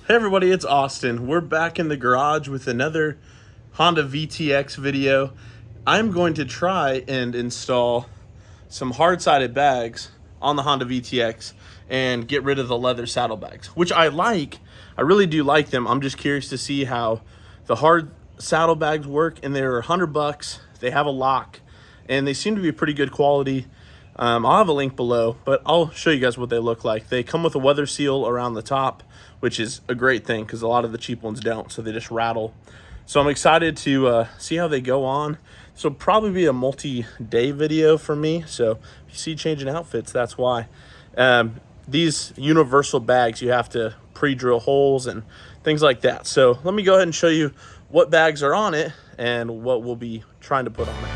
Hey everybody, it's Austin. We're back in the garage with another Honda VTX video. I'm going to try and install some hard-sided bags on the Honda VTX and get rid of the leather saddlebags, which I like. I really do like them. I'm just curious to see how the hard saddlebags work, and they're $100. They have a lock, and they seem to be pretty good quality. I'll have a link below, but I'll show you guys what they look like. They come with a weather seal around the top, which is a great thing because a lot of the cheap ones don't, so they just rattle. So I'm excited to see how they go on. This will probably be a multi-day video for me, so if you see changing outfits, that's why. These universal bags, you have to pre-drill holes and things like that. So let me go ahead and show you what bags are on it and what we'll be trying to put on it.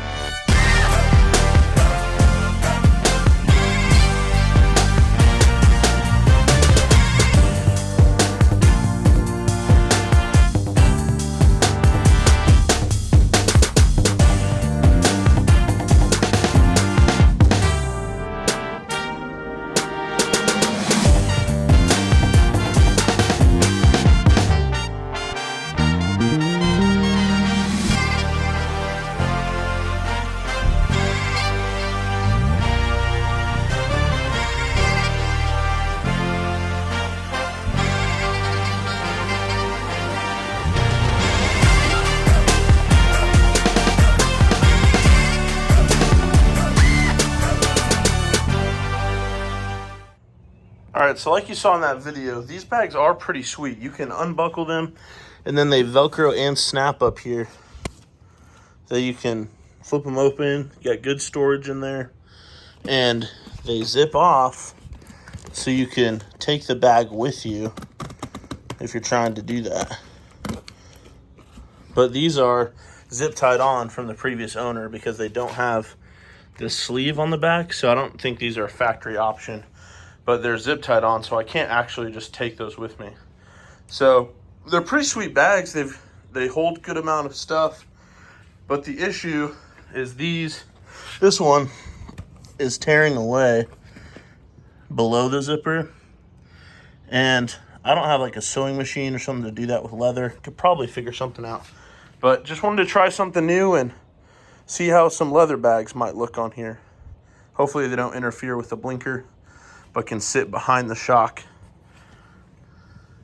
Alright, so like you saw in that video, these bags are pretty sweet. You can unbuckle them, and then they Velcro and snap up here. So you can flip them open. You got good storage in there. And they zip off, so you can take the bag with you if you're trying to do that. But these are zip tied on from the previous owner because they don't have this sleeve on the back, so I don't think these are a factory option. But they're zip tied on, so I can't actually just take those with me. So they're pretty sweet bags. They hold good amount of stuff. But the issue is this one is tearing away below the zipper. And I don't have like a sewing machine or something to do that with leather. Could probably figure something out. But just wanted to try something new and see how some leather bags might look on here. Hopefully they don't interfere with the blinker, but can sit behind the shock,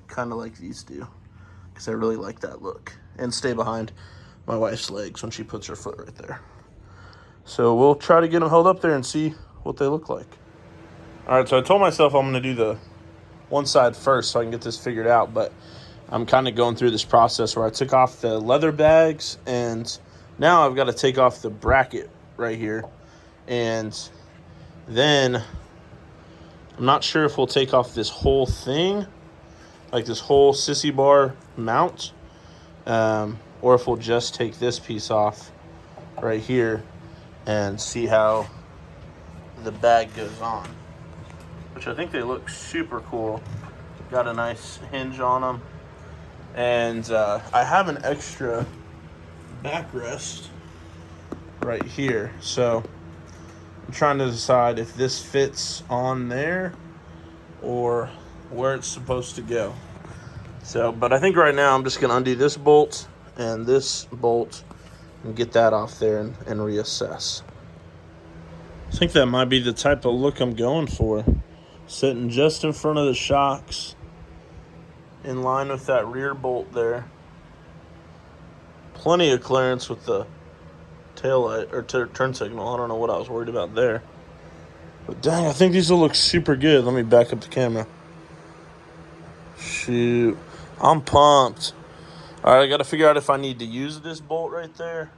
kind of like these do, because I really like that look, and stay behind my wife's legs when she puts her foot right there. So we'll try to get them held up there and see what they look like. All right, so I told myself I'm gonna do the one side first so I can get this figured out, but I'm kind of going through this process where I took off the leather bags, and now I've got to take off the bracket right here, and then I'm not sure if we'll take off this whole thing, like this whole sissy bar mount, or if we'll just take this piece off right here and see how the bag goes on, which I think they look super cool. Got a nice hinge on them, and I have an extra backrest right here, so I'm trying to decide if this fits on there or where it's supposed to go. So, but I think right now I'm just going to undo this bolt and this bolt and get that off there and reassess. I think that might be the type of look I'm going for. Sitting just in front of the shocks, in line with that rear bolt there. Plenty of clearance with the tail light or turn signal. I don't know what I was worried about there, but dang, I think these will look super good. Let me back up the camera. Shoot, I'm pumped. All right, I got to figure out if I need to use this bolt right there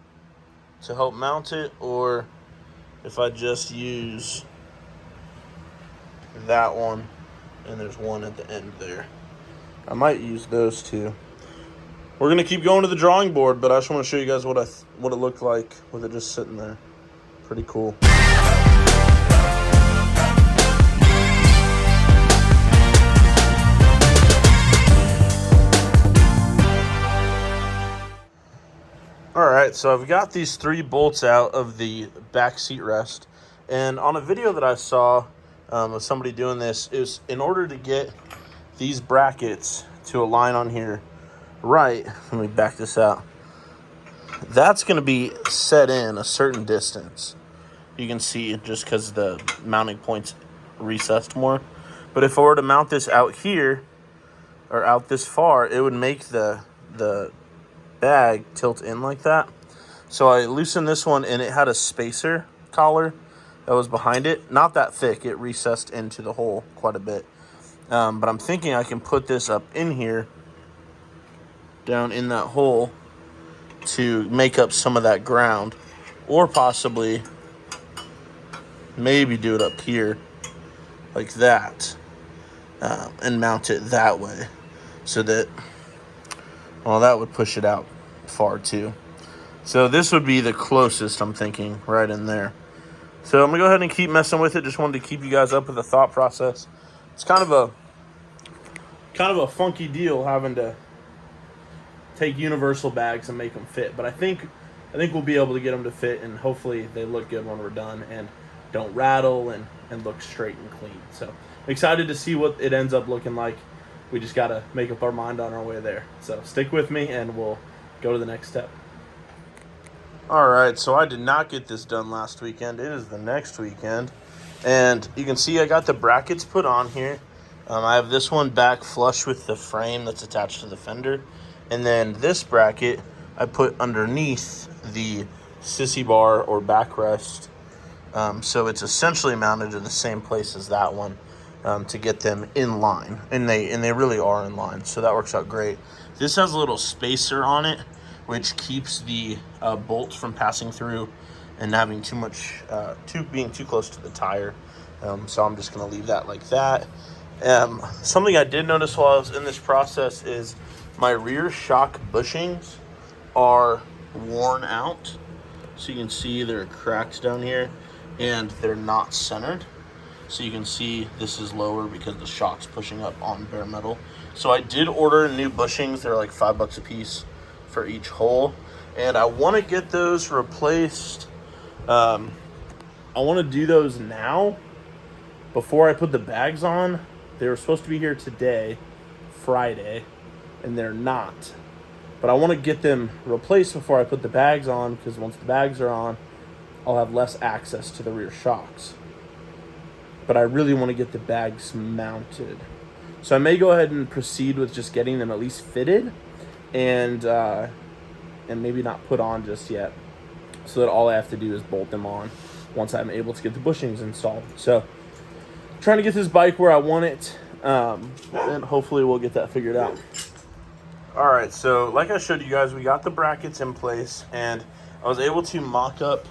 to help mount it, or if I just use that one, and there's one at the end there. I might use those two. We're going to keep going to the drawing board, but I just want to show you guys what it looked like with it just sitting there. Pretty cool. All right, so I've got these 3 bolts out of the back seat rest, and on a video that I saw of somebody doing this, is in order to get these brackets to align on here right, let me back this out. That's going to be set in a certain distance. You can see just because the mounting point's recessed more. But if I were to mount this out here or out this far, it would make the bag tilt in like that. So I loosened this one, and it had a spacer collar that was behind it. Not that thick. It recessed into the hole quite a bit. But I'm thinking I can put this up in here, down in that hole, to make up some of that ground. Or possibly, maybe do it up here, like that, and mount it that way. So that, well, that would push it out far too. So this would be the closest, I'm thinking, right in there. So I'm going to go ahead and keep messing with it. Just wanted to keep you guys up with the thought process. It's kind of a funky deal having to take universal bags and make them fit. But I think we'll be able to get them to fit, and hopefully they look good when we're done and don't rattle and look straight and clean. So I'm excited to see what it ends up looking like. We just got to make up our mind on our way there. So stick with me, and we'll go to the next step. All right, so I did not get this done last weekend. It is the next weekend. And you can see I got the brackets put on here. I have this one back flush with the frame that's attached to the fender. And then this bracket I put underneath the sissy bar or backrest. So it's essentially mounted in the same place as that one, to get them in line. And they really are in line, so that works out great. This has a little spacer on it, which keeps the bolt from passing through and having being too close to the tire. So I'm just going to leave that like that. Something I did notice while I was in this process is my rear shock bushings are worn out. So you can see there are cracks down here, and they're not centered. So you can see this is lower because the shock's pushing up on bare metal. So I did order new bushings. They're like $5 a piece for each hole, and I want to get those replaced. I want to do those now before I put the bags on. They were supposed to be here today, Friday, and they're not. But I want to get them replaced before I put the bags on, because once the bags are on, I'll have less access to the rear shocks. But I really want to get the bags mounted. So I may go ahead and proceed with just getting them at least fitted, and maybe not put on just yet, so that all I have to do is bolt them on once I'm able to get the bushings installed. So trying to get this bike where I want it, and hopefully we'll get that figured out. All right, so like I showed you guys, we got the brackets in place, and I was able to mock up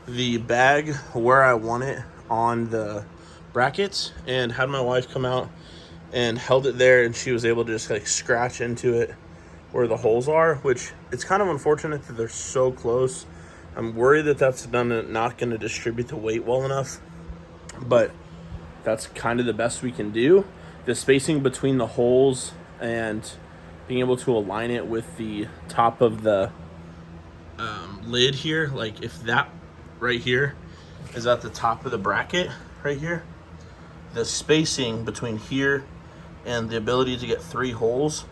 the bag where I want it on the brackets, and had my wife come out and held it there, and she was able to just like scratch into it where the holes are, which it's kind of unfortunate that they're so close. I'm worried that that's not going to distribute the weight well enough, but that's kind of the best we can do. The spacing between the holes and being able to align it with the top of the lid here, like if that right here is at the top of the bracket right here, the spacing between here and the ability to get 3 holes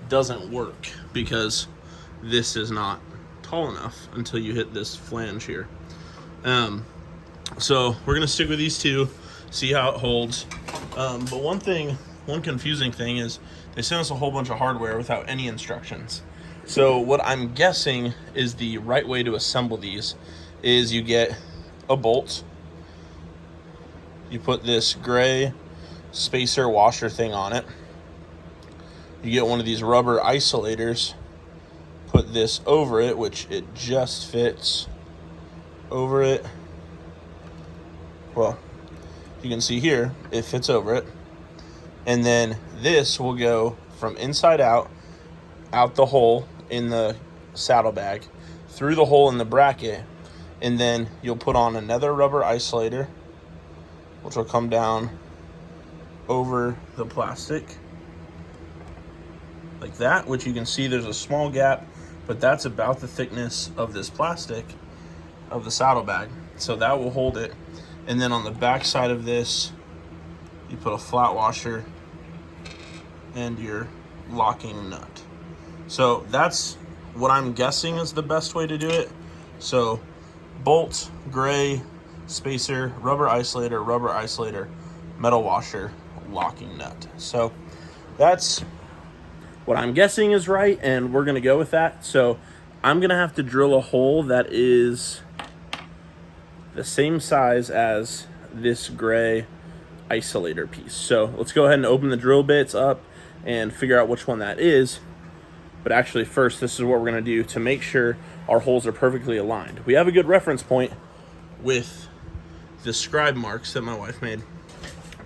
doesn't work, because this is not tall enough until you hit this flange here. So we're gonna stick with these two, see how it holds. But one confusing thing is they sent us a whole bunch of hardware without any instructions. So what I'm guessing is the right way to assemble these is you get a bolt, you put this gray spacer washer thing on it, you get one of these rubber isolators, put this over it, which it just fits over it. Well, you can see here, it fits over it. And then this will go from inside out the hole in the saddlebag, through the hole in the bracket, and then you'll put on another rubber isolator, which will come down over the plastic like that, which you can see there's a small gap, but that's about the thickness of this plastic of the saddlebag. So that will hold it. And then on the back side of this, you put a flat washer and your locking nut. So that's what I'm guessing is the best way to do it. So bolt, gray, spacer, rubber isolator, metal washer, locking nut. So that's what I'm guessing is right, and we're gonna go with that. So I'm gonna have to drill a hole that is the same size as this gray isolator piece. So let's go ahead and open the drill bits up and figure out which one that is. But actually first, this is what we're gonna do to make sure our holes are perfectly aligned. We have a good reference point with the scribe marks that my wife made.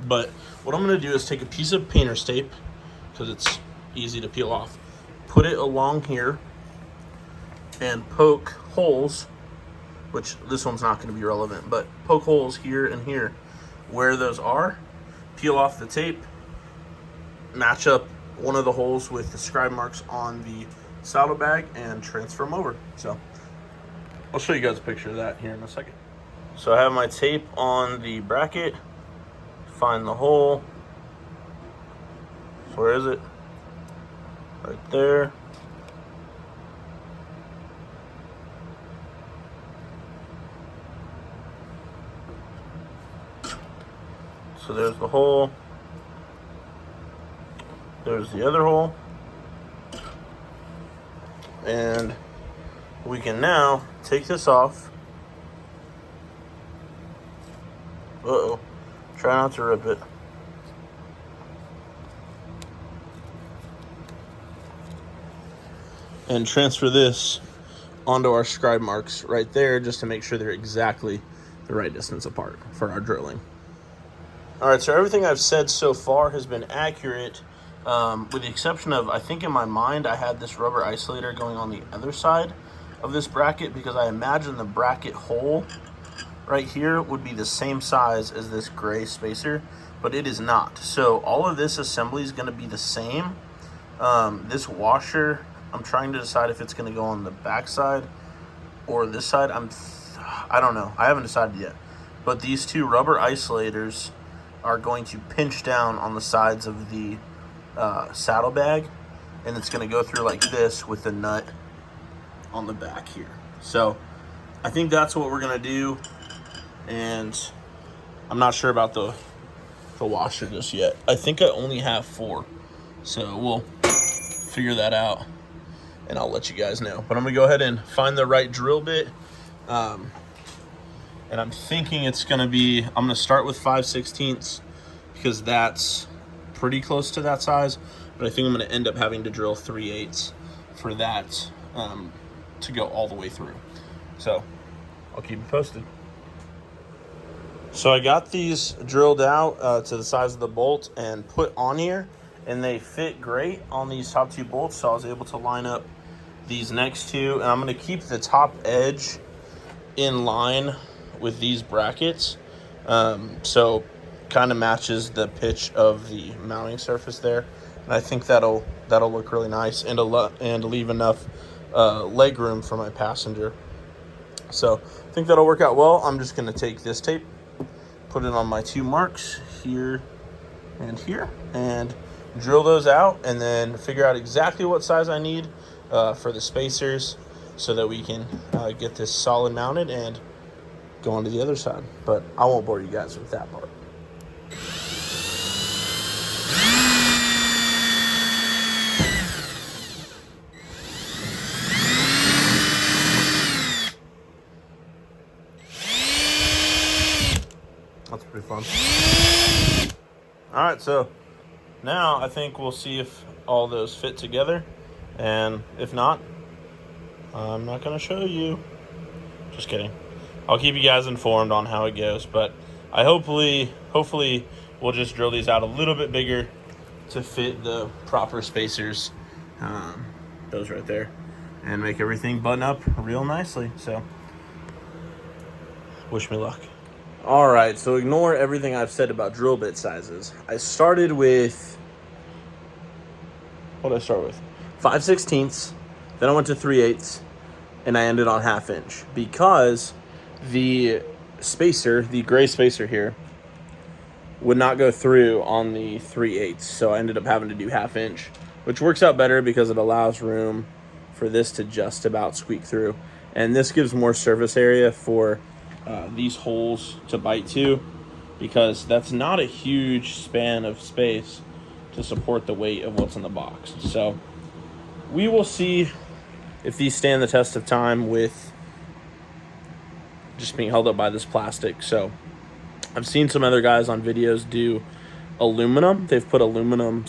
But what I'm gonna do is take a piece of painter's tape, because it's easy to peel off, put it along here and poke holes, which this one's not gonna be relevant, but poke holes here and here where those are, peel off the tape, match up one of the holes with the scribe marks on the saddlebag, and transfer them over. So I'll show you guys a picture of that here in a second. So I have my tape on the bracket, find the hole. So where is it? Right there. So there's the hole. There's the other hole. And we can now take this off. Uh-oh. Try not to rip it. And transfer this onto our scribe marks right there, just to make sure they're exactly the right distance apart for our drilling. All right, so everything I've said so far has been accurate, with the exception of, I think in my mind, I had this rubber isolator going on the other side of this bracket, because I imagine the bracket hole right here would be the same size as this gray spacer, but it is not. So all of this assembly is going to be the same. This washer, I'm trying to decide if it's going to go on the back side or this side. I don't know. I haven't decided yet. But these two rubber isolators are going to pinch down on the sides of the saddlebag, and it's going to go through like this with the nut on the back here. So I think that's what we're going to do, and I'm not sure about the washer just yet. I think I only have 4, so we'll figure that out and I'll let you guys know. But I'm gonna go ahead and find the right drill bit, and I'm thinking it's gonna be, I'm gonna start with 5/16 because that's pretty close to that size, but I think I'm gonna end up having to drill 3/8 for that, to go all the way through. So I'll keep you posted. So I got these drilled out to the size of the bolt and put on here, and they fit great on these top 2 bolts, so I was able to line up these next 2, and I'm going to keep the top edge in line with these brackets, so kind of matches the pitch of the mounting surface there, and I think that'll look really nice, and leave enough leg room for my passenger. So I think that'll work out well. I'm just going to take this tape, put it on my 2 marks here and here, and drill those out, and then figure out exactly what size I need for the spacers, so that we can get this solid mounted and go on to the other side. But I won't bore you guys with that part. That's pretty fun. All right, so now I think we'll see if all those fit together, and if not, I'm not going to show you. Just kidding. I'll keep you guys informed on how it goes, but I hopefully we'll just drill these out a little bit bigger to fit the proper spacers, those right there, and make everything button up real nicely. So wish me luck. All right, so ignore everything I've said about drill bit sizes. I started with, what did I start with? 5/16, then I went to 3/8, and I ended on 1/2 inch, because the spacer, the gray spacer here, would not go through on the 3/8, so I ended up having to do 1/2 inch which works out better because it allows room for this to just about squeak through. And this gives more surface area for these holes to bite to, because that's not a huge span of space to support the weight of what's in the box. So we will see if these stand the test of time with just being held up by this plastic. So I've seen some other guys on videos do aluminum. They've put aluminum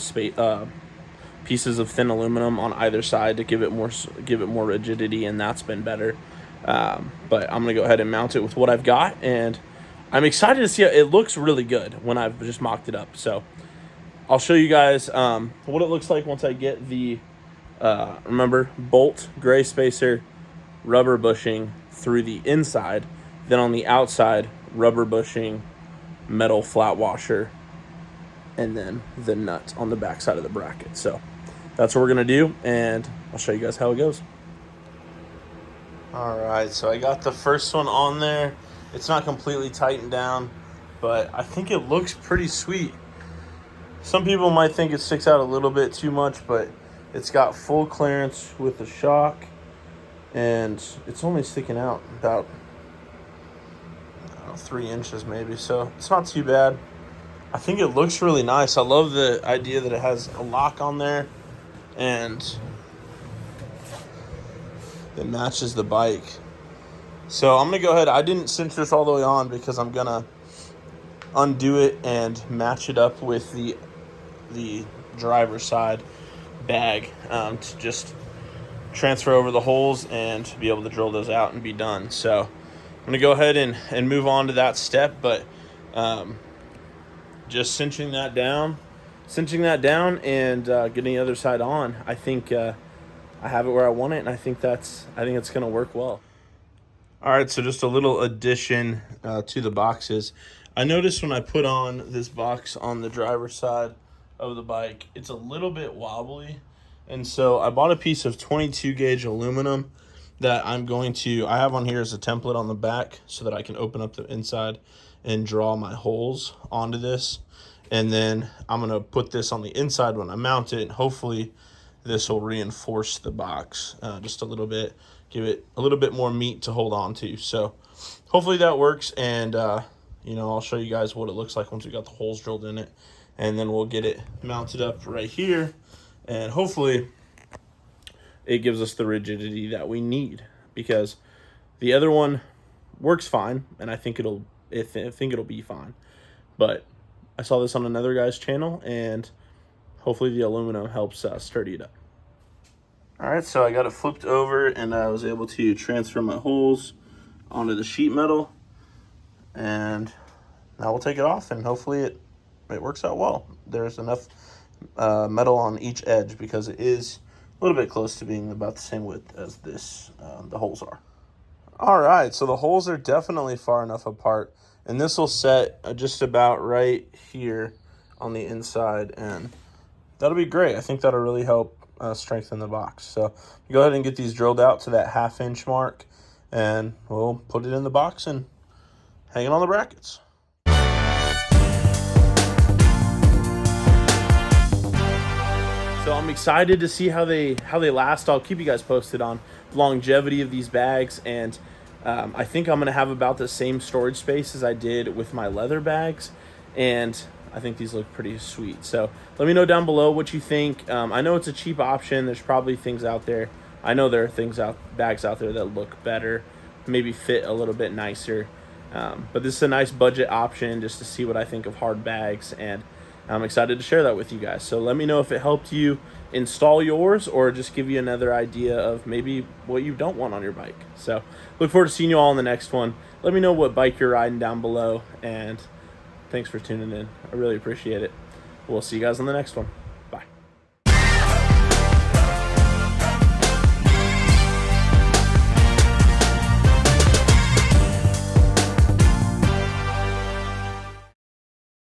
pieces of thin aluminum on either side to give it more rigidity, and that's been better. But I'm gonna go ahead and mount it with what I've got, and I'm excited to see how it looks. Really good when I've just mocked it up. So I'll show you guys what it looks like once I get the remember, bolt, gray spacer, rubber bushing through the inside, then on the outside, rubber bushing, metal flat washer, and then the nut on the back side of the bracket. So that's what we're gonna do, and I'll show you guys how it goes. All right, so I got the first one on there. It's not completely tightened down, but I think it looks pretty sweet. Some people might think it sticks out a little bit too much, but it's got full clearance with the shock, and it's only sticking out about 3 inches maybe, so it's not too bad. I think it looks really nice. I love the idea that it has a lock on there, and it matches the bike. So I'm gonna go ahead. I didn't cinch this all the way on because I'm gonna undo it and match it up with the driver's side bag to just transfer over the holes and be able to drill those out and be done. So I'm gonna go ahead and move on to that step, but just cinching that down and getting the other side on, I think I have it where I want it, and I think it's gonna work well. All right, so just a little addition to the boxes. I noticed when I put on this box on the driver's side of the bike, it's a little bit wobbly, and so I bought a piece of 22 gauge aluminum that I have on here as a template on the back so that I can open up the inside and draw my holes onto this, and then I'm gonna put this on the inside when I mount it, and hopefully this will reinforce the box just a little bit, give it a little bit more meat to hold on to. So hopefully that works, and I'll show you guys what it looks like once we got the holes drilled in it, and then we'll get it mounted up right here, and hopefully it gives us the rigidity that we need, because the other one works fine, and I think it'll be fine. But I saw this on another guy's channel, and hopefully the aluminum helps sturdy it up. All right, so I got it flipped over, and I was able to transfer my holes onto the sheet metal, and now we'll take it off, and hopefully it works out well. There's enough metal on each edge because it is a little bit close to being about the same width as the holes are. All right, so the holes are definitely far enough apart, and this will set just about right here on the inside, and that'll be great. I think that'll really help strengthen the box. So go ahead and get these drilled out to that 1/2 inch mark, and we'll put it in the box and hang it on the brackets. So I'm excited to see how they last. I'll keep you guys posted on the longevity of these bags, and I think I'm gonna have about the same storage space as I did with my leather bags, and I think these look pretty sweet. So let me know down below what you think. I know it's a cheap option. There's probably things out there. I know there are bags out there that look better, maybe fit a little bit nicer. But this is a nice budget option just to see what I think of hard bags, and I'm excited to share that with you guys. So let me know if it helped you install yours, or just give you another idea of maybe what you don't want on your bike. So look forward to seeing you all in the next one. Let me know what bike you're riding down below, and thanks for tuning in. I really appreciate it. We'll see you guys on the next one.